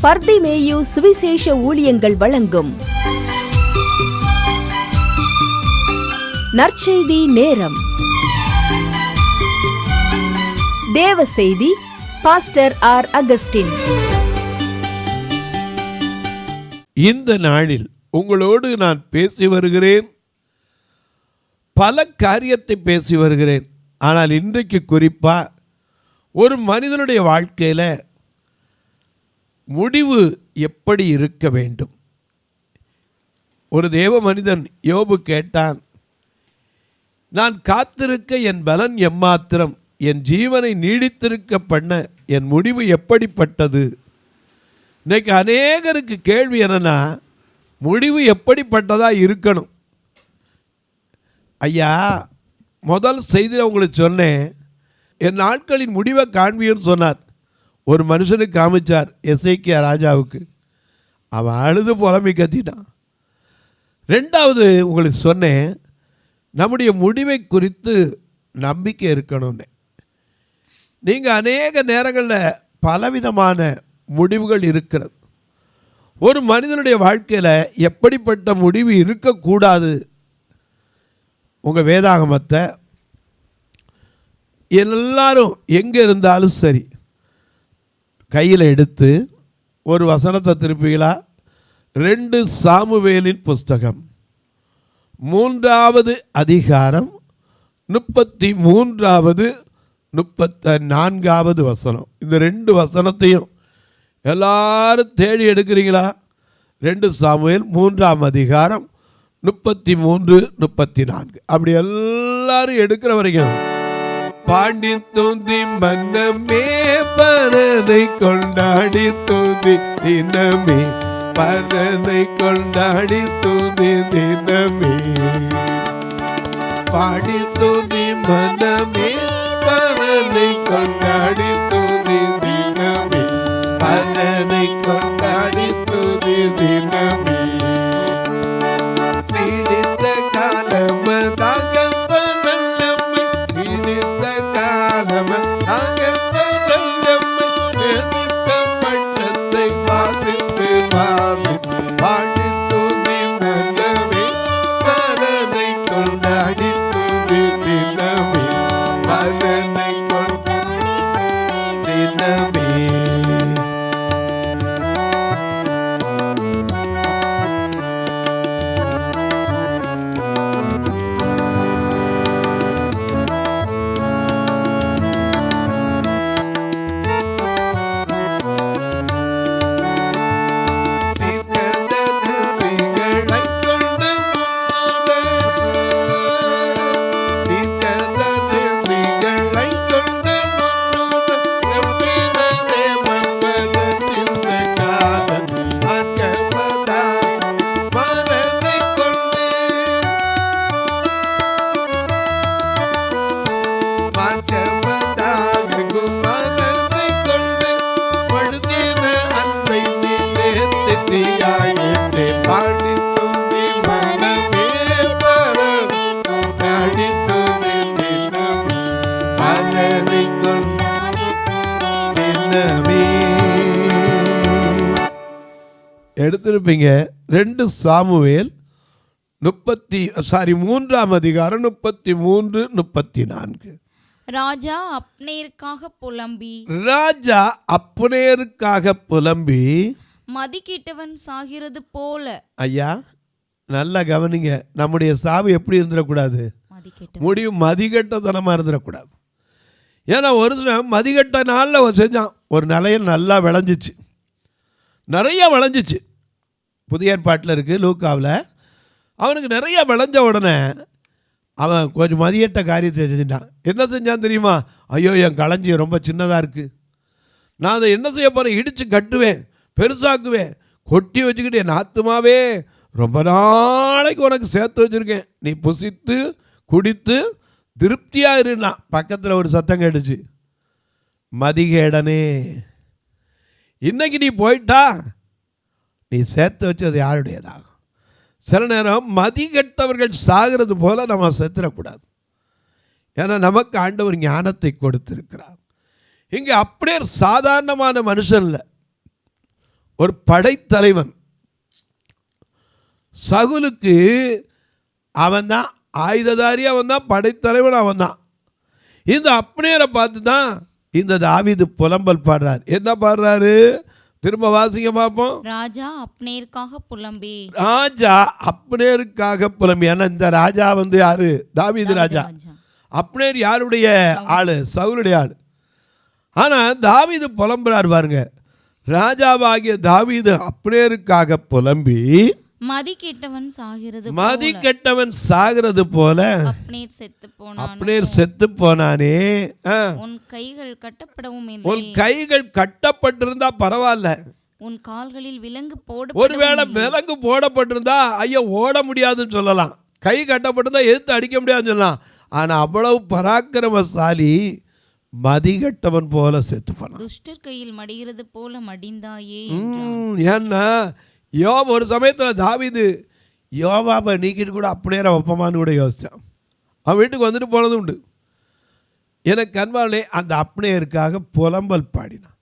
பர்திமேயு சுவிசேஷ ஊழியங்கள் வழங்கும் நற்செய்தி நேரம். தேவ செய்தி பாஸ்டர் ஆர். அகஸ்டின். இந்த நாளில் உங்களோடு நான் பேசி வருகிறேன். பல காரியத்தை பேசி வருகிறேன். ஆனால் இன்றைக்கு குறிப்பாக ஒரு மனிதனுடைய வாழ்க்கையில் முடிவு எப்படி இருக்க வேண்டும். ஒரு தேவ மனிதன் யோபு கேட்டான், நான் காத்திருக்க என் பலன் எம்மாத்திரம், என் ஜீவனை நீடித்திருக்க பண்ண என் முடிவு எப்படிப்பட்டது. இன்றைக்கு அநேகருக்கு கேள்வி என்னன்னா, முடிவு எப்படிப்பட்டதாக இருக்கணும். ஐயா, முதல் செய்தியில் உங்களுக்கு சொன்னேன், என் நாட்களின் முடிவை காண்பியன்னு சொன்னார். ஒரு மனுஷனுக்கு காமிச்சார், எசேக்கியா ராஜாவுக்கு. அவன் அழுது புலம்பி கத்திட்டான். ரெண்டாவது உங்களுக்கு சொன்னேன், நம்முடைய முடிவை குறித்து நம்பிக்கை இருக்கணும்னு. நீங்கள் அநேக நேரங்களில் பலவிதமான முடிவுகள் இருக்கிறது. ஒரு மனிதனுடைய வாழ்க்கையில் எப்படிப்பட்ட முடிவு இருக்கக்கூடாது. உங்கள் வேதாகமத்தை எல்லாரும் எங்கே இருந்தாலும் சரி கையில் எடுத்து ஒரு வசனத்தை திருப்பிகளா. 2 சாமுவேலின் புஸ்தகம் 3வது அதிகாரம் 33வது 34வது வசனம். இந்த 2 வசனத்தையும் எல்லாரும் தேடி எடுக்கிறீங்களா? 2 சாமுவேல் 3ஆம் அதிகாரம் 33, 34. அப்படி எல்லாரும் எடுக்கிற வரைக்கும் பாண்டி தூந்தி மன்னமே பரனை கொண்டாடி தூந்தி தினமே, பரனை கொண்டாடி தூந்தி தினமே, பாடி தூந்தி மன்னமே பரனை கொண்டாடி தூந்தி தினமே, பரனை கொண்டாடி தூந்தி தினமே. எடுத்திருப்பீங்க 2 சாமுவேல் 3ஆம் அதிகாரம் 33, 34. ராஜா அப்னேருக்காக புலம்பி மதிக்கிட்டவன் சாகிறது போல. ஐயா, நல்லா கவனிங்க. நம்முடைய சாவு எப்படி இருந்துடக்கூடாது? முடிவு மதிகட்டத்தனமாக இருந்துடக்கூடாது. ஏன்னா ஒரு சில மதிகட்ட நாளில் செஞ்சான், ஒரு நிலையில் நல்லா விளைஞ்சிச்சு, நிறைய விளைஞ்சிச்சு. புதிய ஏற்பாட்டில் இருக்குது, லூக்காவில். அவனுக்கு நிறைய விளைஞ்ச உடனே அவன் கொஞ்சம் மதியட்ட காரியத்தை செஞ்சுட்டான். என்ன செஞ்சான் தெரியுமா? ஐயோ, என் களஞ்சியம் ரொம்ப சின்னதாக இருக்குது, நான் அதை என்ன செய்ய போகிறேன், இடித்து கட்டுவேன், பெருசாக்குவேன், கொட்டி வச்சுக்கிட்டு என் ஆத்துமாவே ரொம்ப நாளைக்கு உனக்கு சேர்த்து வச்சுருக்கேன், நீ புசித்து குடித்து திருப்தியாக இருந்தா. பக்கத்தில் ஒரு சத்தம் கேட்டுச்சு, மதிகேடனே, இன்னைக்கு நீ போயிட்டா நீ சேர்த்து வச்சது யாருடையதாகும். சில நேரம் மதிகெட்டவர்கள் சாகிறது போல நம்ம செத்துடக்கூடாது. ஏன்னா நமக்கு ஆண்டவர் ஞானத்தை கொடுத்திருக்கிறார். இங்கே அப்படியே சாதாரணமான மனுஷன் இல்லை, ஒரு படைத்தலைவன். சவுலுக்கு அவன்தான் ஆயுததாரி, அவன்தான் படைத்தலைவன், அவன்தான். இந்த அப்னேரை பார்த்து தான் இந்த தாவீது புலம்பல் பாடுறார். என்ன பாடுறாரு? திரும்ப வாசிங்க பார்ப்போம். ராஜா அப்னேருக்காக புலம்பி. ராஜா அப்னேருக்காக புலம்பி. ஏன்னா இந்த ராஜா யாரு? தாவீது ராஜா. அப்னேர் யாருடைய ஆளு? சவுலுடைய ஆளு. ஆனால் தாவீது புலம்புறார் பாருங்க. ராஜாவாகிய தாவீது அப்னேருக்காக புலம்பி, மதி கெட்டவன் சாகிறது போல அப்னேர் செத்து போனானே. உன் கைகள் கட்டப்படவும் இல்லை. உன் கைகள் கட்டப்பட்டிருந்தா பரவாயில்ல, உன் கால்களில் விலங்கு போட, ஒருவேளை விலங்கு போடப்பட்டிருந்தா ஐயா ஓட முடியாதுன்னு சொல்லலாம், கை கட்டப்பட்டிருந்தா எதிர்த்து அடிக்க முடியாதுன்னு சொல்லலாம். ஆனா அவ்வளவு பராக்கிரமசாலி மதிகட்டவன் போல செத்து போனான். துஷ்டர் கையில் மடிகிறது போல மடிந்தாயே. ஏன்னா யோபு ஒரு சமயத்தில் தாவீது யோபாவை நீக்கிட்டு கூட அப்னேரை ஒப்பமானு கூட யோசித்தான். அவன் வீட்டுக்கு வந்துட்டு போனது உண்டு. எனக்கு கண்பாலே அந்த அப்னேருக்காக புலம்பல் பாடினான்.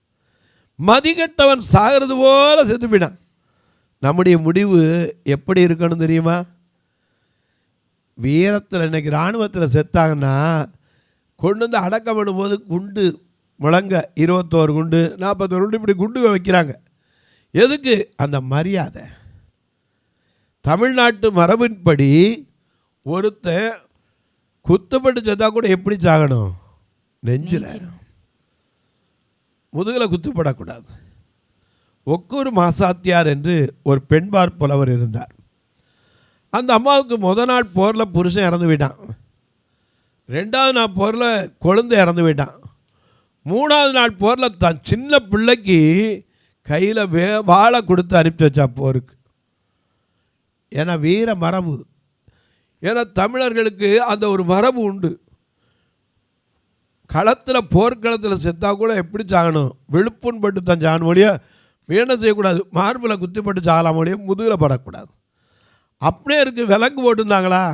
மதிகட்டவன் சாகிறது போல செத்து போயினான். நம்முடைய முடிவு எப்படி இருக்கணும் தெரியுமா? வீரத்தில் இன்னைக்கு இராணுவத்தில் செத்தாங்கன்னா கொண்டு வந்து அடக்கம் பண்ணும்போது குண்டு முழங்க 21 குண்டு 41 குண்டு இப்படி குண்டு வைக்கிறாங்க. எதுக்கு? அந்த மரியாதை. தமிழ்நாட்டு மரபின்படி ஒருத்தன் குத்துப்பட்டு செத்தா கூட எப்படி சாகணும்? நெஞ்சில், முதுகில் குத்துப்படக்கூடாது. ஒக்கூர் மாசாத்தியார் என்று ஒரு பெண்பார் புலவர் இருந்தார். அந்த அம்மாவுக்கு முதல் நாள் போரில் புருஷன் இறந்து போயிட்டான். 2வது நாள் போரில் குழந்தை இறந்து போயிட்டான். 3வது நாள் போரில் தான் சின்ன பிள்ளைக்கு கையில் வாழை கொடுத்து அனுப்பி வச்சா போருக்கு. ஏன்னா வீர மரபு. ஏன்னா தமிழர்களுக்கு அந்த ஒரு மரபு உண்டு. களத்தில் போர்க்களத்தில் செத்தா கூட எப்படி சாகணும்? விழுப்புண் பட்டு தான் சாகணும் ஒழிய வீணை செய்யக்கூடாது. மார்பில் குத்திப்பட்டு சாகலாம் ஒழிய முதுகில் படக்கூடாது. அப்படியே இருக்கு. விலங்கு போட்டுருந்தாங்களா?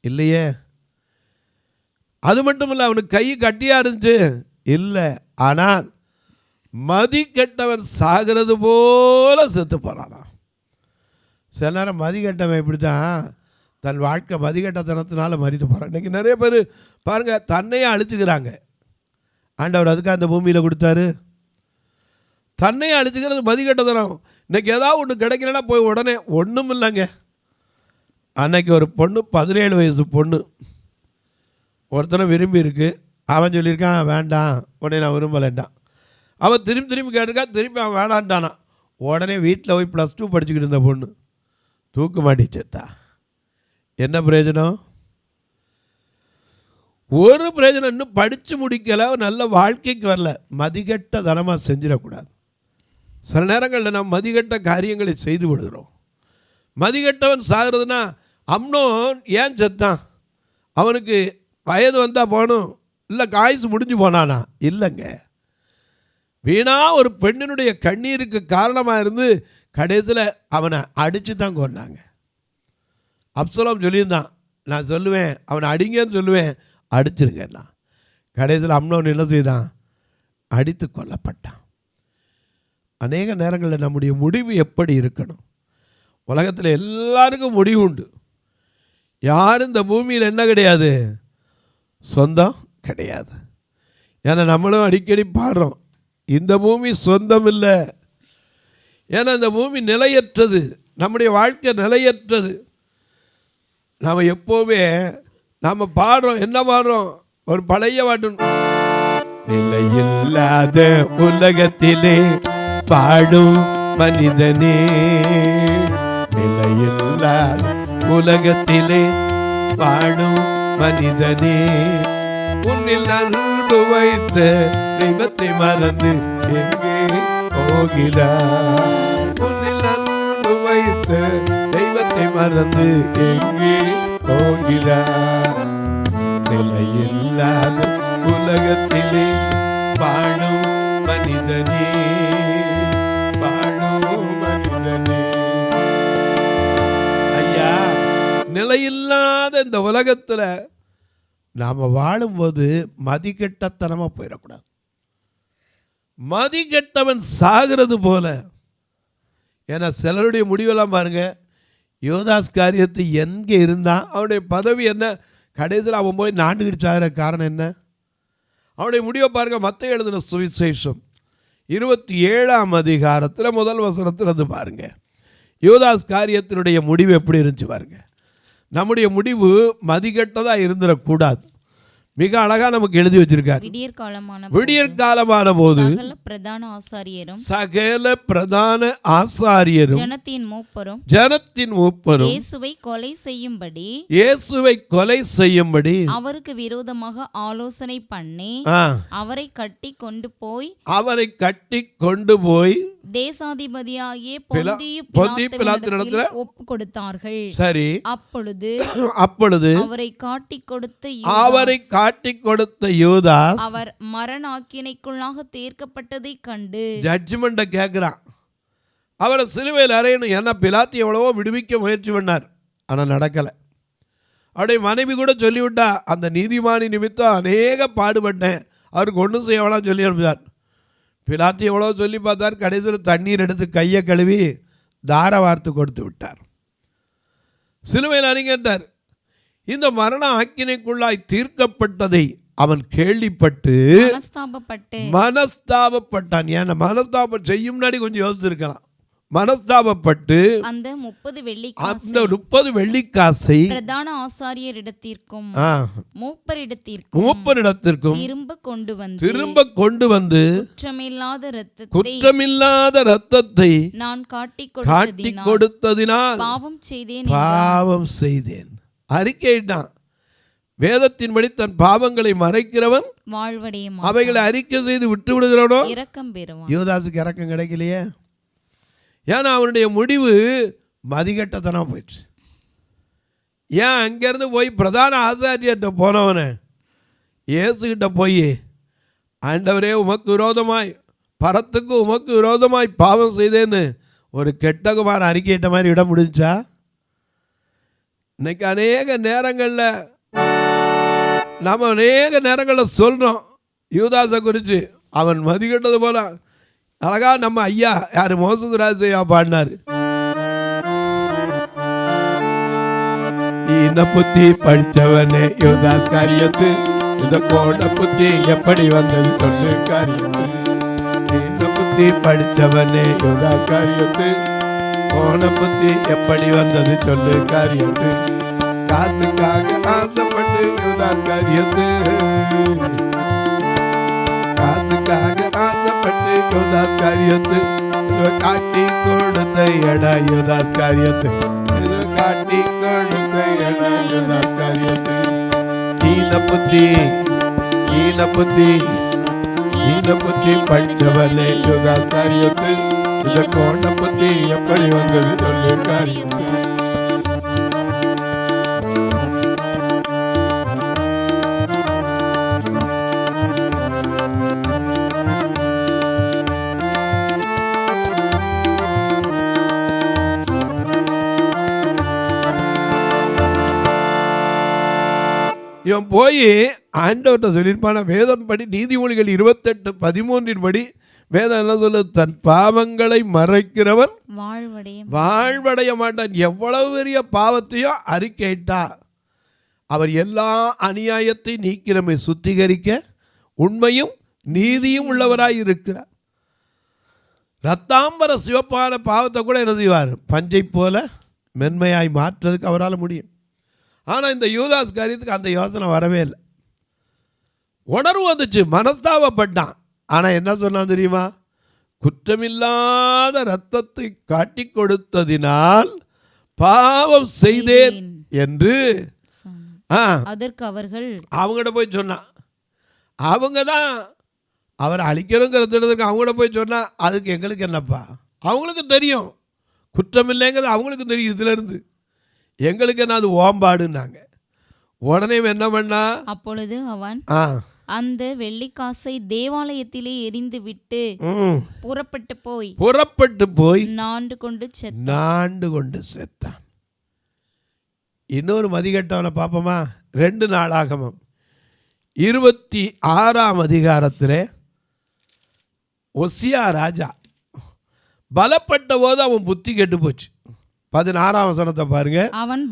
இல்லையே. அது மட்டும் இல்லை, அவனுக்கு கை கட்டியாக இருந்துச்சு இல்லை. ஆனால் மதி கெட்டவன் சாகிறது போல செத்து போனானா. சில நேரம் மதி கெட்டவன் இப்படி தான் தன் வாழ்க்கை மதிகட்டத்தனத்தினால மறித்து போகிறான். இன்றைக்கி நிறைய பேர் பாருங்கள், தன்னையே அழிச்சுக்கிறாங்க. ஆண்டவர் அதுக்காக அந்த பூமியில் கொடுத்தாரு. தன்னையே அழிச்சுக்கிறது மதிகட்டத்தனம். இன்றைக்கி ஏதாவது ஒன்று கிடைக்கலன்னா போய் உடனே ஒன்றும் இல்லைங்க. அன்னைக்கு ஒரு பொண்ணு 17 வயசு பொண்ணு ஒருத்தனை விரும்பி இருக்கு. அவன் சொல்லியிருக்கான் வேண்டாம், உடனே நான் விரும்பலைன்டான். அவன் திரும்பி கேட்டிருக்கா, திரும்பி அவன் வேண்டான்ட்டானா. உடனே வீட்டில் போய் +2 படிச்சுக்கிட்டு இருந்த பொண்ணு தூக்கு மாட்டி செத்தா. என்ன பிரயோஜனம்? ஒரு பிரயோஜனம். இன்னும் படித்து முடிக்கலை, நல்ல வாழ்க்கைக்கு வரல. மதிகட்ட தனமாக செஞ்சிடக்கூடாது. சில நேரங்களில் நாம் மதிகட்ட காரியங்களை செய்து விடுகிறோம். மதிகட்டவன் சாகிறதுனா, அம்னோன் ஏன் செத்தான்? அவனுக்கு வயது வந்தால் போகணும், இல்லை காய்ச்சி முடிஞ்சு போனானா? இல்லைங்க. வீணா ஒரு பெண்ணினுடைய கண்ணீருக்கு காரணமாக இருந்து கடைசியில் அவனை அடித்து தான் கொண்டாங்க. அப்சலோம் சொல்லியிருந்தான், நான் சொல்லுவேன் அவனை அடிங்கன்னு சொல்லுவேன், அடிச்சிருக்கேன்னா. கடைசியில் அம்னோன் என்ன செய்தான்? அடித்து கொல்லப்பட்டான். அநேக நேரங்களில் நம்முடைய முடிவு எப்படி இருக்கணும்? உலகத்தில் எல்லாருக்கும் முடிவு உண்டு. யாரும் இந்த பூமியில் என்ன கிடையாது? சொந்தம் கிடையாது. ஏன்னா நம்மளும் அடிக்கடி பாடுறோம், இந்த பூமி சொந்தம் இல்லை. ஏன்னா இந்த பூமி நிலையற்றது, நம்முடைய வாழ்க்கை நிலையற்றது. நாம் எப்போவுமே நாம் பாடுறோம், என்ன பாடுறோம்? ஒரு பழைய பாட்டு, நிலையில்லாத உலகத்திலே பாடும் மனிதனே, நிலையில்லாத உலகத்திலே பாடும் மனிதனே, உன்னில் அன்பு வைத்த தெய்வத்தை மறந்து எங்கே போகிறார்? உன்னில் அன்பு வைத்த தெய்வத்தை மறந்து எங்கே போகிறார்? நிலையில்லாத உலகத்திலே வாழும் மனிதனே, வாழும் மனிதனே. ஐயா, நிலையில்லாத இந்த உலகத்தில் நாம் வாழும்போது மதிகெட்டத்தனமாக போயிடக்கூடாது. மதிகெட்டவன் சாகிறது போல ஏன்னா சிலருடைய முடிவெல்லாம் பாருங்கள், யோதாஸ் காரியத்து எங்கே இருந்தான், அவனுடைய பதவி என்ன, கடைசியில் அவன் போய் நாண்டுகிட்டு சாகிற காரணம் என்ன? அவனுடைய முடிவை பாருங்கள். மத்தேயு எழுதின சுவிசேஷம் 27ஆம் அதிகாரத்தில் முதல் வசனத்தில் வந்து பாருங்கள். யோதாஸ் காரியத்தினுடைய முடிவு எப்படி இருந்துச்சு பாருங்கள். நம்முடைய முடிவு மதிகெட்டதாக இருந்துடக்கூடாது. மிக அழகாக நமக்கு எழுதி வச்சிருக்கார். விடியற்காலமான போது சகல பிரதான ஆசாரியரும் ஜனத்தின் மூப்பரும் இயேசுவை கொலை செய்யும்படி அவருக்கு விரோதமாக ஆலோசனை பண்ணி அவரை கட்டி கொண்டு போய் தேசாதிபதியாகிய பொந்தியு பிலாத்தினிடத்தில் ஒப்பு கொடுத்தார்கள். சரி, அப்பொழுது அவரை காட்டி கொடுத்த யூதாஸ் அவர் மரண ஆக்கினைக்குள்ளாக தீர்க்கப்பட்டதை கண்டு ஜட்ஜ்மெண்ட்டை கேட்கிறான். அவரை சிலுவையில் அறையணும். ஏன்னா பிலாத்து எவ்வளவோ விடுவிக்க முயற்சி பண்ணார், ஆனால் நடக்கலை. அவருடைய மனைவி கூட சொல்லிவிட்டா, அந்த நீதிமானி நிமித்தம் அநேக பாடுபட்டேன், அவருக்கு ஒன்றும் செய்ய வேணாம் சொல்லி அனுப்பிச்சார். பிலாத்து எவ்வளோ சொல்லி பார்த்தார். கடைசியில் தண்ணீர் எடுத்து கையை கழுவி தார வார்த்து கொடுத்து விட்டார். சிலுவையில் அணிங்கட்டார். இந்த மரண ஆக்கினைக்குள்ளாய் தீர்க்கப்பட்டதை அவன் கேள்விப்பட்டு மனஸ்தாபப்பட்டான். ஏன்னா மனஸ்தாபம் செய்யும் முன்னாடி கொஞ்சம் யோசிச்சிருக்கலாம். மனஸ்தாபப்பட்டு அந்த 30 வெள்ளிக்காசை பிரதான ஆசாரியரிடத்திற்கும் மூப்பரிடத்திற்கும் திரும்ப கொண்டு வந்து குற்றமில்லாத இரத்தத்தை நான் காட்டி கொடுத்ததினால் பாவம் செய்தேன் அறிக்கையிட்டான். வேதத்தின்படி தன் பாவங்களை மறைக்கிறவன் அவைகளை அறிக்கை செய்து விட்டு விடுகிறவனோ இரக்கம் பெறுவான். யூதாசுக்கு இரக்கம் கிடைக்கலையே. ஏன்னா அவனுடைய முடிவு மதிகட்டத்தனம் போயிடுச்சு. ஏன் அங்கேருந்து போய் பிரதான ஆசாரியர்கிட்ட போனவனை இயேசுகிட்ட போய், ஆண்டவரே உமக்கு விரோதமாய் பரத்துக்கு உமக்கு விரோதமாய் பாவம் செய்தேன்னு ஒரு கெட்டகுமார அறிக்கையிட்ட மாதிரி இட முடிஞ்சா? இன்னைக்கு அநேக நேரங்களில் சொல்கிறோம் யூதாசை குறித்து, அவன் மதிக்கட்டது போல. அழகா நம்ம ஐயா யார் மோசஸ் ராஜையா பாடினார். ஈன புத்தி படித்தவனே யூதாஸ் காரியத்து, இந்த கோட புத்தி எப்படி வந்தது சொல்லு காரியத்து. ஈன புத்தி படித்தவனே யூதாஸ் காரியத்து, கோண புத்தி எப்படி வந்தது சொல்லு காரியத்து. காசுக்காக ஆசைப்பட்டு யூதாஸ் காரியத்து, காசுக்காக ஆசைப்பட்டு யூதாஸ் காரியத்து காட்டி கொடுத்த எடா யூதாஸ் காரியத்து, காட்டி கொடுத்த எடா யூதாஸ் காரியத்து. ஈன புத்தி படித்தவனே யூதாஸ் காரியத்து, இந்த கோண புத்தி எப்படி வந்தது சொல்லு காரியத்து. இவன் போய் ஆண்டவர்கிட்ட சொல்லியிருப்பான. வேதம் படி நீதிமொழிகள் 28:13 படி வேதம் என்ன சொல்லுது? தன் பாவங்களை மறைக்கிறவன் வாழ்வடைய மாட்டான். எவ்வளவு பெரிய பாவத்தையும் அறிக்கையிட்டா அவர் எல்லா அநியாயத்தை நீக்கிறமை சுத்திகரிக்க உண்மையும் நீதியும் உள்ளவராய் இருக்கிறார். ரத்தாம்பர சிவப்பான பாவத்தை கூட என்ன செய்வார்? பஞ்சை போல மென்மையாய் மாற்றுறதுக்கு அவரால் முடியும். ஆனால் இந்த யூதாஸ் காரியத்துக்கு அந்த யோசனை வரவே இல்லை. உணர்வு வந்துச்சு, மனஸ்தாபப்பட்டான். ஆனால் என்ன சொன்னான் தெரியுமா? குற்றமில்லாத இரத்தத்தை காட்டி கொடுத்ததினால் பாவம் செய்தேன் என்று அதற்கு அவர்கள் அவங்ககிட்ட போய் சொன்னான். அவங்க தான் அவரை அழிக்கணுங்கிறதுக்கு அவங்ககிட்ட போய் சொன்னா, அதுக்கு எங்களுக்கு என்னப்பா? அவங்களுக்கு தெரியும் குற்றம் இல்லைங்கிறது, அவங்களுக்கு தெரியும். இதுலேருந்து எங்களுக்கு என்ன அது ஓம்பாடுன்னாங்க. உடனே என்ன பண்ணா? அப்பொழுது அவன் அந்த வெள்ளிக்காசை தேவாலயத்திலே எரிந்து விட்டு புறப்பட்டு போய் நாண்டு கொண்டு செத்தான். இன்னொரு மதிகட்டவனை பார்ப்போமா? 2 நாளாகமம் 26ஆம் அதிகாரத்தில் ஒசியா ராஜா பலப்பட்ட போது அவன் புத்தி கெட்டு போச்சு. 16ஆம் வசனத்தை பாருங்க. அவன்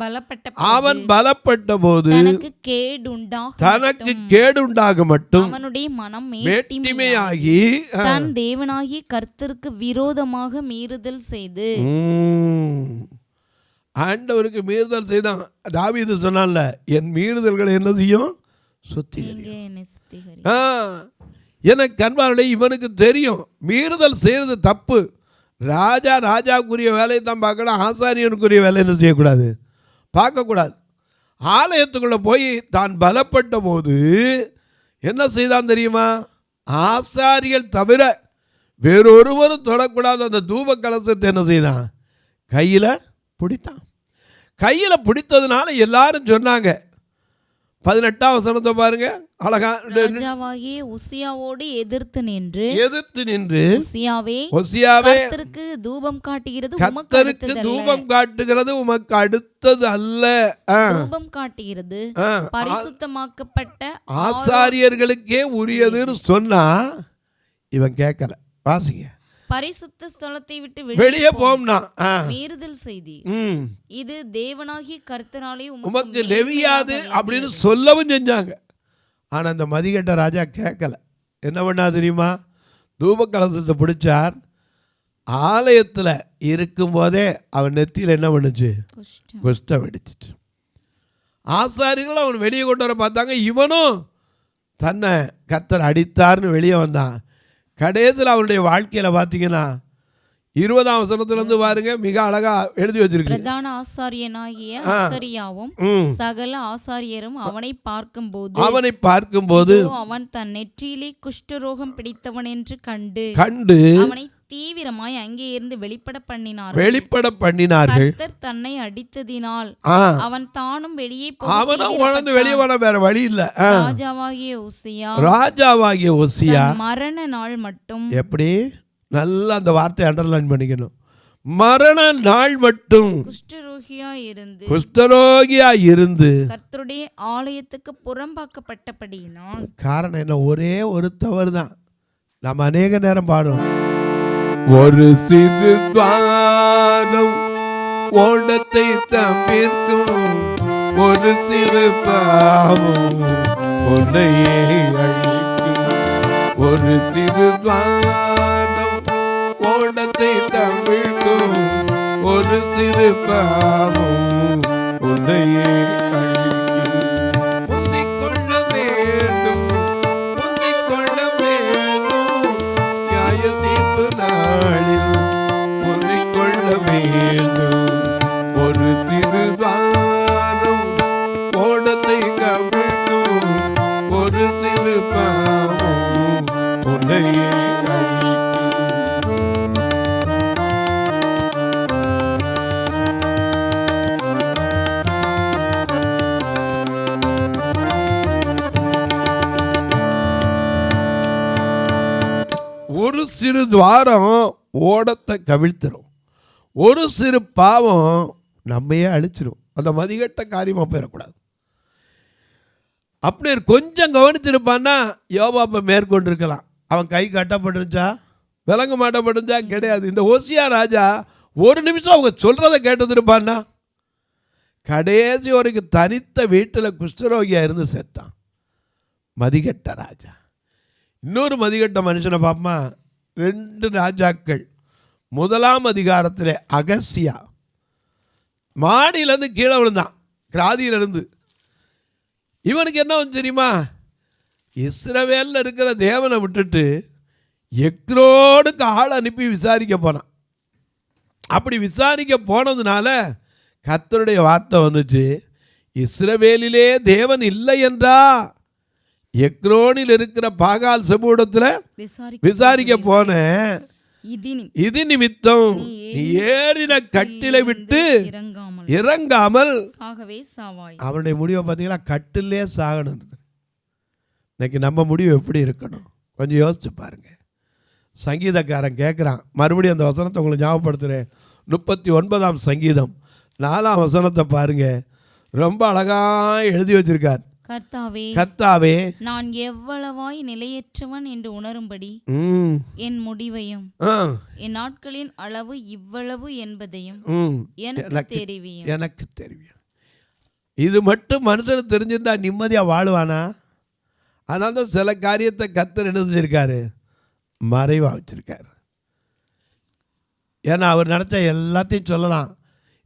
பலப்பட்ட போது தனக்கு கேடுண்டாக மட்டும் அவனுடைய மனம் மேட்டிமையாகி தன் தேவனாகிய கர்த்தருக்கு விரோதமாக மீறுதல் செய்து. ஆண்டவருக்கு மீறுதல் செய்தான். தாவீது சொன்னான்ல, என் மீறுதல்களை என்ன செய்யும்? எனக்கு அன்பானவர்களே, இவனுக்கு தெரியும் மீறுதல் செய்யறது தப்பு. ராஜாவுக்குரிய வேலையை தான் பார்க்கணும், ஆசாரியனுக்குரிய வேலை என்ன செய்யக்கூடாது, பார்க்கக்கூடாது. ஆலயத்துக்குள்ளே போய் தான் பலப்பட்ட போது என்ன செய்தான் தெரியுமா? ஆசாரியர்கள் தவிர வேறொருவரும் தொடக்கூடாது அந்த தூப கலசத்தை என்ன செய்தான்? கையில் பிடித்தான். கையில் பிடித்ததுனால எல்லாரும் சொன்னாங்க. 18ஆம் வசனத்தை பாருங்க. அழகா, ராஜாவாகிய உசியாவோடு எதிர்த்து நின்று உசியாவே கர்த்தருக்கு தூபம் காட்டுகிறது உமக்கு அடுத்தது அல்ல. தூபம் காட்டுகிறது பரிசுத்தமாக்கப்பட்ட ஆசாரியர்களுக்கே உரியதுன்னு சொன்னா இவன் கேட்கல. வாசிங்க. பரிசுத்த ஸ்தலத்தை விட்டு வெளியே போம்னா மீறுதல் செய்தி, இது தேவனாகிய கர்த்தராலே உமக்கு லெவியாது அப்படின்னு சொல்லவும் செஞ்சாங்க. ஆனா அந்த மதிகட்ட ராஜா கேட்கல. என்ன பண்ணா தெரியுமா? தூப கலசத்தை பிடிச்சார். ஆலயத்துல இருக்கும் போதே அவன் நெத்தியில் என்ன பண்ணுச்சு? குஷ்டம் வெடிச்சிட்டு. ஆசாரிகளும் அவன் வெளியே கொண்டு வர பார்த்தாங்க. இவனும் தன்னை கர்த்தர் அடித்தார்னு வெளியே வந்தான். கடைசியில் அவருடைய வாழ்க்கையில் பார்த்தீங்கன்னா 20ஆம் வசனத்திலிருந்து பாருங்க, மிக அழகா எழுதி வச்சிருக்கு. பிரதான ஆசாரியனாகிய அசரியாவும் சகல ஆசாரியரும் அவனை பார்க்கும்போது அவன் தன் நெற்றியிலே குஷ்டரோகம் பிடித்தவன் என்று கண்டு அவனை தீவிரமாய் அங்கே இருந்து வெளிப்பட பண்ணினார்கள். கர்த்தர் தன்னை அடித்ததினால் அவன் தானும் வெளியே வெளியே வேற வழி இல்ல. ராஜாவாகிய உசியா மரண நாள் மட்டும், எப்படி நல்லா அந்த வார்த்தை அண்டர்லைன் பண்ணிக்கணும், மரண நாள் மட்டும் குஷ்டரோகியா இருந்து கர்த்தருடைய ஆலயத்துக்கு புறம்பாக்கப்பட்டபடியினால். காரணம் என்ன? ஒரே ஒரு தவறு தான். நம்ம அநேக நேரம் பாடுறோம், ஒரு சிறு துவாரம் ஓடத்தை தவிர்க்கும், ஒரு சிறு பாவம் உன்னையே அழிக்கும். ஒரு சிறு துவாரம் ஓடத்தை தவிர்க்கும், ஒரு சிறு பாவம் உன்னையே அழிக்கும். முந்திக் கொள்ள வேண்டும், முந்திக் கொள்ள வேண்டும், நியாய தீர்ப்பு நாளில் முந்திக் கொள்ள வேண்டும். ஒரு சிறு துவாரம் ஓடத்தை கவிழ்க்கும், ஒரு சிறு பாவம் உன்னையே அழிக்கும். ஒரு சிறு துவாரம் ஓடத்தை கவிழ்த்திரும், ஒரு சிறு பாவம் நம்மையே அழிச்சிரும். அந்த மதிகட்ட காரியமாக போயிடக்கூடாது. அப்படி கொஞ்சம் கவனிச்சிருப்பான்னா யோபாப்பை மேற்கொண்டிருக்கலாம். அவன் கை கட்டப்பட்டுருச்சா, விலங்கு மாட்டப்பட்டுச்சா? கிடையாது. இந்த ஓசியா ராஜா ஒரு நிமிஷம் அவங்க சொல்றதை கேட்டதுருப்பான்னா கடைசி வரைக்கும் தனித்த வீட்டில் குஷ்டரோகியா இருந்து செத்தான். மதிகட்ட ராஜா. இன்னொரு மதிகட்ட மனுஷனை பார்ப்போமா? 2 ராஜாக்கள் 1ஆம் அதிகாரத்தில் அகசியா மாடியிலேருந்து கீழே விழுந்தான், கிராதியிலிருந்து. இவனுக்கு என்ன வந்து தெரியுமா? இஸ்ரவேலில் இருக்கிற தேவனை விட்டுட்டு எக்ரோடுக்கு ஆள் அனுப்பி விசாரிக்க போனான். அப்படி விசாரிக்க போனதுனால கர்த்தருடைய வார்த்தை வந்துச்சு, இஸ்ரவேலிலே தேவன் இல்லை என்றா எக்ரோனில் இருக்கிற பாகால் செபூடத்தில் விசாரிக்க போன, இது நிமித்தம் நீ ஏறின கட்டிலை விட்டு இறங்காமல் அவனுடைய முடிவை பார்த்தீங்களா? கட்டிலே சாகணும். இன்னைக்கு நம்ம முடிவு எப்படி இருக்கணும் கொஞ்சம் யோசிச்சு பாருங்க. சங்கீதக்காரன் கேட்குறான், மறுபடியும் அந்த வசனத்தை உங்களுக்கு ஞாபகப்படுத்துகிறேன். 39ஆம் சங்கீதம் 4ஆம் வசனத்தை பாருங்க, ரொம்ப அழகாக எழுதி வச்சிருக்கார். கர்த்தாவே நான் எவ்வளவாய் நிலையற்றவன் என்று உணரும்படி என் முடிவையும் என் நாட்களின் அளவு இவ்வளவு என்பதையும் எனக்கு தெரியும். இது மட்டும் மனுஷனுக்கு தெரிஞ்சிருந்தா நிம்மதியா வாழ்வானா? அதனால தான் சில காரியத்தை கர்த்தர் என்ன செஞ்சிருக்காரு, மறைவா வச்சிருக்காரு. ஏன்னா அவர் நினச்சா எல்லாத்தையும் சொல்லலாம்.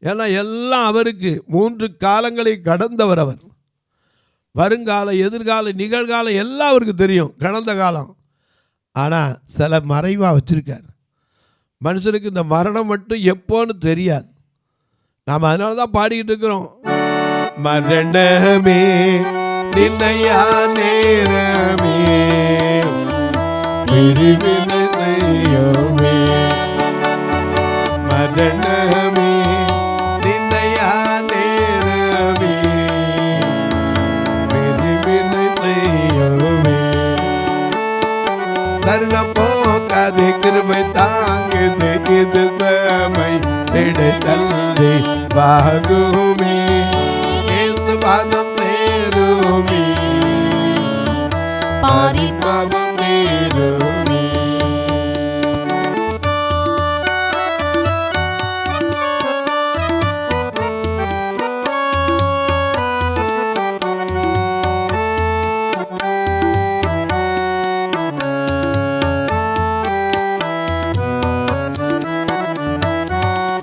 ஏன்னா எல்லாம் அவருக்கு 3 காலங்களை கடந்தவர் அவர். வருங்காலம், எதிர்காலம், நிகழ்காலம் எல்லாம் அவருக்கு தெரியும், கடந்த காலம். ஆனால் சில மறைவாக வச்சிருக்கார். மனுஷனுக்கு இந்த மரணம் மட்டும் எப்போன்னு தெரியாது. நாம் அதனால தான் பாடிக்கிட்டு இருக்கிறோம், மரணமே நின்னையா நேரமே பிரிவினை செய்யோமே, மரணமே நின்னையா நேரமே பிரிவினை செய்யோமே, தருணம் போக்காது கிருபை தாங்குது இது சமை திடைத்தல்லே வாகுமே இயேசு பாதம் சேருமே பாரில் பாவம் நேருமே.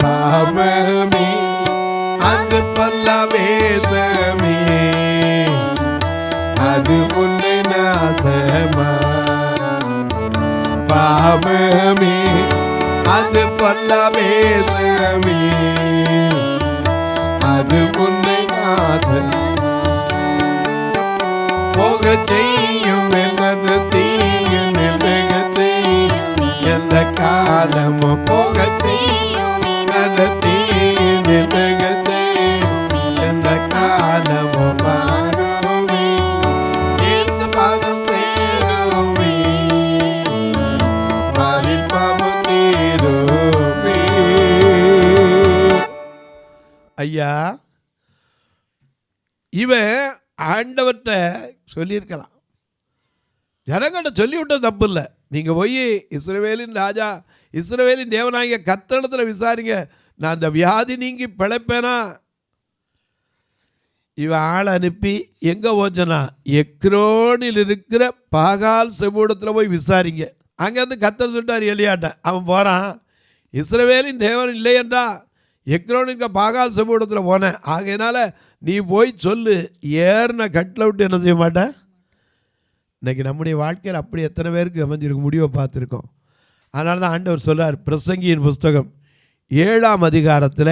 பாவமே அது பல்லவேசமே அது உன்னை நாசமா, பாவமே அது பல்லவேசமே அது உன்னை நாசமா, போக செய்யும் என்ன தீயும் நிலைக செய்யும் எந்த காலமும் போக செய்யும் நல்ல தீயும் நிலைக செய்யும் எந்த காலமும் மாறுமே இயேசு பாதம் சேருமே பாரில் பாவம் தீருமே. ஐயா, இவன் ஆண்டவர்கிட்ட சொல்லியிருக்கலாம், ஜனங்கிட்ட சொல்லிவிட்ட தப்பு இல்லை. நீங்கள் போய் இஸ்ரவேலின் ராஜா இஸ்ரவேலின் தேவனாகிய கர்த்தரிடத்தில் விசாரிங்க, நான் அந்த வியாதி நீங்கி பிழைப்பேனா. இவன் ஆள் அனுப்பி எங்கே போச்சனா, எக்ரோனில் இருக்கிற பாகால் செபூடத்தில் போய் விசாரிங்க. அங்கேருந்து கர்த்தர் சொல்லிட்டார் எலியாட்ட. அவன் போகிறான், இஸ்ரவேலின் தேவன் இல்லை என்றா எக்ரோனுக்கு பாகால் செபூடத்தில் போனேன், ஆகையினால நீ போய் சொல்லு, ஏறின கட்டில் விட்டு என்ன செய்ய மாட்டேன். இன்றைக்கி நம்முடைய வாழ்க்கையில் அப்படி எத்தனை பேருக்கு அமைஞ்சிருக்க முடிவை பார்த்துருக்கோம். அதனால தான் ஆண்டவர் சொல்கிறார், பிரசங்கியின் புஸ்தகம் 7ஆம் அதிகாரத்தில்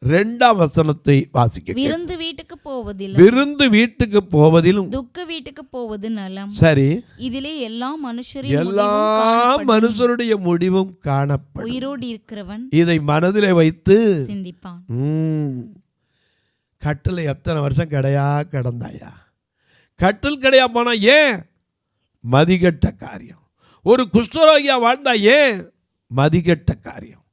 2ஆம் வசனத்தை வாசிக்க, விருந்து வீட்டுக்கு போவதிலும் துக்க வீட்டுக்கு போவது நலம். சரி, இதிலே எல்லா மனுஷருடைய முடிவும் காணப்படும். உயிரோடு இருக்கிறவன் இதை மனதிலே வைத்து சிந்திப்பான். கட்டில் எத்தனை வருஷம் கிடையா கிடந்தாயா, கட்டில் கிடையா போனா ஏன், மதிகட்ட காரியம். ஒரு குஷ்டரோகியா வாழ்ந்தா ஏன், மதிகட்ட காரியம்.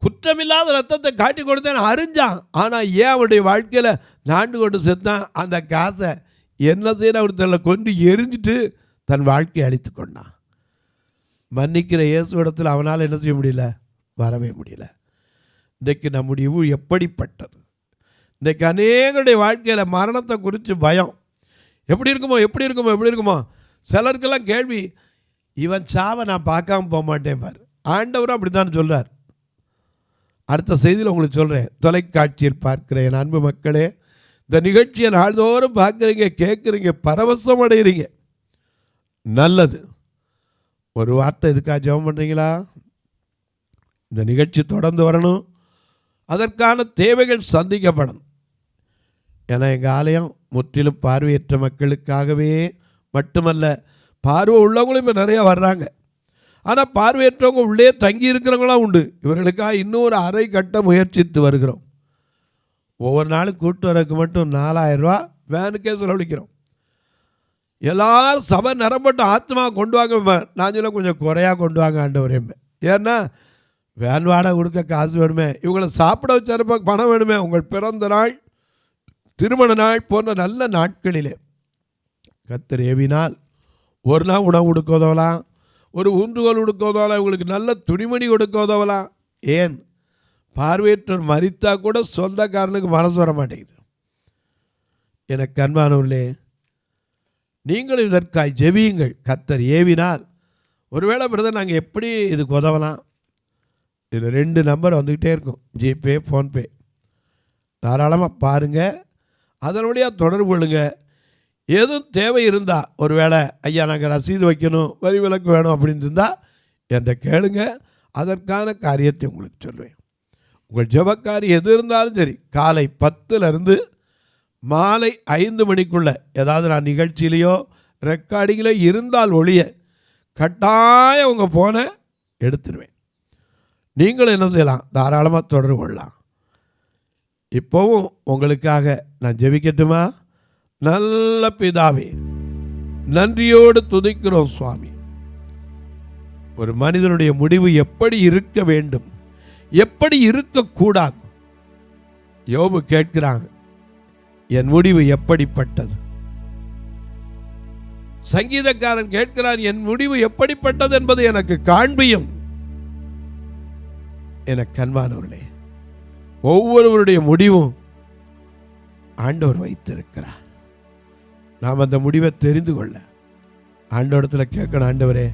குற்றமில்லாத ரத்தத்தை காட்டி கொடுத்தேன் அறிஞ்சான், ஆனால் ஏன் அவருடைய வாழ்க்கையில் நாண்டு கொண்டு செத்தான். அந்த காசை என்ன செய்யணும் ஒருத்தரில் கொண்டு எரிஞ்சிட்டு தன் வாழ்க்கையை அழித்து கொண்டான். மன்னிக்கிற இயேசுவிடத்தில் அவனால் என்ன செய்ய முடியல, வரவே முடியல. இன்றைக்கு நம்முடைய ஊர் எப்படிப்பட்டது. இன்றைக்கு அநேகருடைய வாழ்க்கையில் மரணத்தை குறித்து பயம், எப்படி இருக்குமோ. சிலருக்கெல்லாம் கேள்வி, இவன் சாவை நான் பார்க்காம போக மாட்டேன் பார். ஆண்டவரும் அப்படி தான் சொல்கிறார். அடுத்த செய்தியில் உங்களுக்கு சொல்கிறேன். தொலைக்காட்சியில் பார்க்குற என் அன்பு மக்களே, இந்த நிகழ்ச்சியை நாள்தோறும் பார்க்குறீங்க, கேட்குறீங்க, பரவசம் அடைகிறீங்க, நல்லது. ஒரு வார்த்தை இதுக்காக ஜெபம் பண்ணுறீங்களா? இந்த நிகழ்ச்சி தொடர்ந்து வரணும், அதற்கான தேவைகள் சந்திக்கப்படணும். ஏன்னா எங்கள் ஆலயம் முற்றிலும் பார்வையற்ற மக்களுக்காகவே மட்டுமல்ல, பார்வை உள்ளவங்களும் இப்போ நிறையா வர்றாங்க. ஆனால் பார்வையற்றவங்க உள்ளே தங்கி இருக்கிறவங்களாம் உண்டு. இவர்களுக்காக இன்னொரு அறை கட்ட முயற்சித்து வருகிறோம். ஒவ்வொரு நாளும் கூட்டு வரக்கு மட்டும் 4000 ரூபா வேனுக்கே செலவழிக்கிறோம். எல்லாரும் சபை நிரம்பட்டு ஆத்மா கொண்டு வாங்க. நான் சொல்ல கொஞ்சம் குறையாக கொண்டு வாங்க ஆண்டவரே. ஏன்னா வேன் வாடகை கொடுக்க காசு வேணுமே, இவங்களை சாப்பிட வச்ச பணம் வேணுமே. உங்கள் பிறந்த நாள் திருமண நாள் போன்ற நல்ல நாட்களிலே கர்த்தர் ஏவினால் ஒரு நாள் உணவு கொடுக்க உதவலாம், ஒரு ஊன்றுகோல் கொடுக்க உதவலாம், உங்களுக்கு நல்ல துணிமணி கொடுக்க உதவலாம். ஏன் பார்வையற்றோர் மரித்தா கூட சொந்தக்காரனுக்கு மனசு வர மாட்டேங்குது. எனக்கு அன்பானவர்களே, நீங்கள் இதற்காய் ஜெபியுங்கள். கர்த்தர் ஏவினால் ஒருவேளை பிரதர் நாங்கள் எப்படி இதுக்கு உதவலாம்? இதில் 2 நம்பர் வந்துக்கிட்டே இருக்கும், ஜிபே, ஃபோன்பே. தாராளமாக பாருங்கள், அதன் வழியாக தொடர்பு கொள்ளுங்க. எதுவும் தேவை இருந்தால், ஒருவேளை ஐயா நாங்கள் ரசீது வைக்கணும், வரி விலக்கு வேணும் அப்படின்னு இருந்தால் என்கிட்ட கேளுங்க, அதற்கான காரியத்தை உங்களுக்கு சொல்லுவேன். உங்கள் ஜெபக்காரி எது இருந்தாலும் சரி, காலை 10லேருந்து மாலை 5 மணிக்குள்ளே ஏதாவது நான் நிகழ்ச்சியிலையோ ரெக்கார்டிங்கிலோ இருந்தால் ஒழிய கட்டாயம் உங்கள் ஃபோனை எடுத்துருவேன். நீங்களும் என்ன செய்யலாம், தாராளமாக தொடர்பு கொள்ளலாம். இப்போவும் உங்களுக்காக நான் ஜெபிக்கட்டுமா? நல்ல பிதாவே, நன்றியோடு துதிக்கிறோம் சுவாமி. ஒரு மனிதனுடைய முடிவு எப்படி இருக்க வேண்டும், எப்படி இருக்கக்கூடாது? யோபு கேட்கிறாங்க, என் முடிவு எப்படிப்பட்டது? சங்கீதக்காரன் கேட்கிறான், என் முடிவு எப்படிப்பட்டது என்பதை எனக்கு காண்பியும். எனக்கு அன்பானவர்களே, ஒவ்வொருவருடைய முடிவும் ஆண்டவர் வைத்திருக்கிறார். நாம் அந்த முடிவை தெரிந்து கொள்ள ஆண்டவரிடத்தில் கேட்கணும், ஆண்டவரே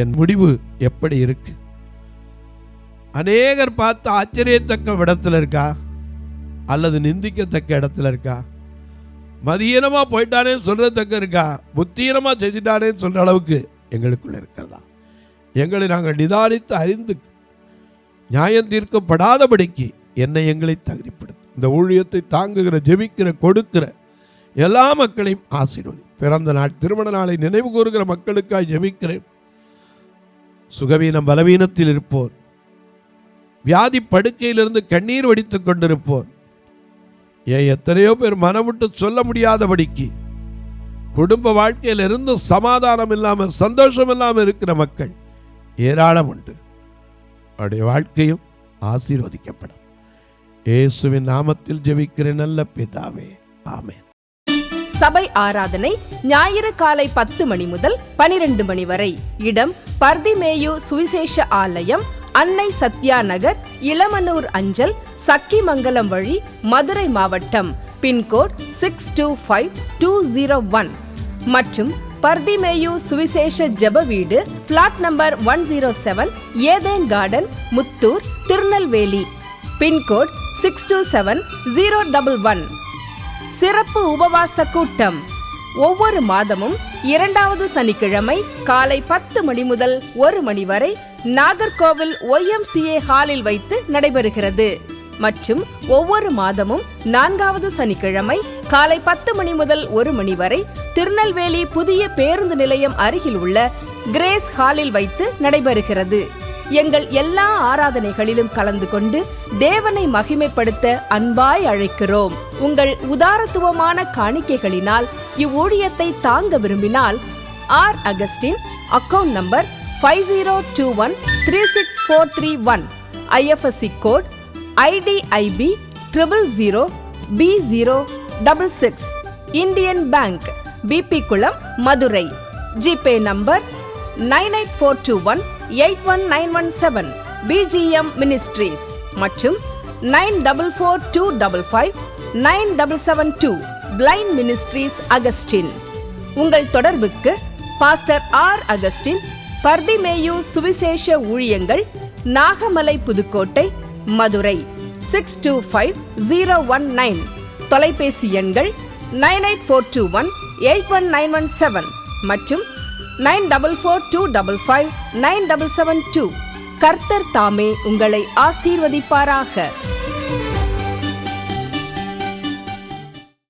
என் முடிவு எப்படி இருக்கு? அநேகர் பார்த்து ஆச்சரியத்தக்க இடத்துல இருக்கா, அல்லது நிந்திக்கத்தக்க இடத்துல இருக்கா? மதியீனமாக போயிட்டானே சொல்றதுக்கு இருக்கா, புத்தீனமாக செஞ்சிட்டானேன்னு சொல்கிற அளவுக்கு எங்களுக்குள்ள இருக்கிறதா? எங்களை நாங்கள் நிதானித்து அறிந்து நியாயம் தீர்க்கப்படாதபடிக்கு என்னை எங்களை தகுதிப்படுத்தும். இந்த ஊழியத்தை தாங்குகிற, ஜெபிக்கிற, கொடுக்கிற எல்லா மக்களையும் ஆசீர்வதி. பிறந்த நாள், திருமண நாளை நினைவு கூறுகிற மக்களுக்காக ஜெபிக்கிறேன். சுகவீனம், பலவீனத்தில் இருப்போர், வியாதி படுக்கையிலிருந்து கண்ணீர் வடித்துக் கொண்டிருப்போர், ஏன் எத்தனையோ பேர் மனமுட்டு சொல்ல முடியாதபடிக்கு குடும்ப வாழ்க்கையில் இருந்து சமாதானம் இல்லாமல், சந்தோஷம் இல்லாமல் இருக்கிற மக்கள் ஏராளம் உண்டு. அவருடைய வாழ்க்கையும் ஆசீர்வதிக்கப்படும். இயேசுவின் நாமத்தில் ஜெபிக்கிற நல்ல பிதாவே, ஆமென். சபை ஆராதனை ஞாயிறு காலை 10 மணி முதல் 12 மணி வரை. இடம் பர்திமேயு சுவிசேஷ ஆலயம், அன்னை சத்யா நகர், இளமனூர் அஞ்சல், சக்கிமங்கலம் வழி, மதுரை மாவட்டம். பின்கோட் 625201 மற்றும் பர்திமேயு சுவிசேஷ ஜெப வீடு, flat number 107, Eden garden, Muthur, Tirunelveli. Pincode 627011. சிறப்பு உபவாச கூட்டம் ஒவ்வொரு மாதமும் 2வது சனிக்கிழமை காலை 10 மணி முதல் 1 மணி வரை நாகர்கோவில் YMCA ஹாலில் வைத்து நடைபெறுகிறது. மற்றும் ஒவ்வொரு மாதமும் 4வது சனிக்கிழமை காலை 10 மணி முதல் 1 மணி வரை திருநெல்வேலி புதிய பேருந்து நிலையம் அருகில் உள்ள கிரேஸ் ஹாலில் வைத்து நடைபெறுகிறது. எங்கள் எல்லா ஆராதனைகளிலும் கலந்து கொண்டு தேவனை மகிமைப்படுத்த அன்பாய் அழைக்கிறோம். உங்கள் உதாரத்துவமான காணிக்கைகளினால் இவ்வூழியத்தை தாங்க விரும்பினால் R Augustine, account number 5021364331, IFSC code IDIB 000B066, Indian bank, BP Kulam, Madurai. GPay number 9842181917, BGM ministries மற்றும் 9442559772, பிளைண்ட் மினிஸ்ட்ரீஸ் அகஸ்டின். உங்கள் தொடர்புக்கு பாஸ்டர் ஆர் அகஸ்டின், பர்திமேயு சுவிசேஷ ஊழியங்கள், நாகமலை, புதுக்கோட்டை, மதுரை 625019. தொலைபேசி எண்கள் 9842181917 மற்றும் 9442559772. கர்த்தர் தாமே உங்களை ஆசீர்வதிப்பாராக.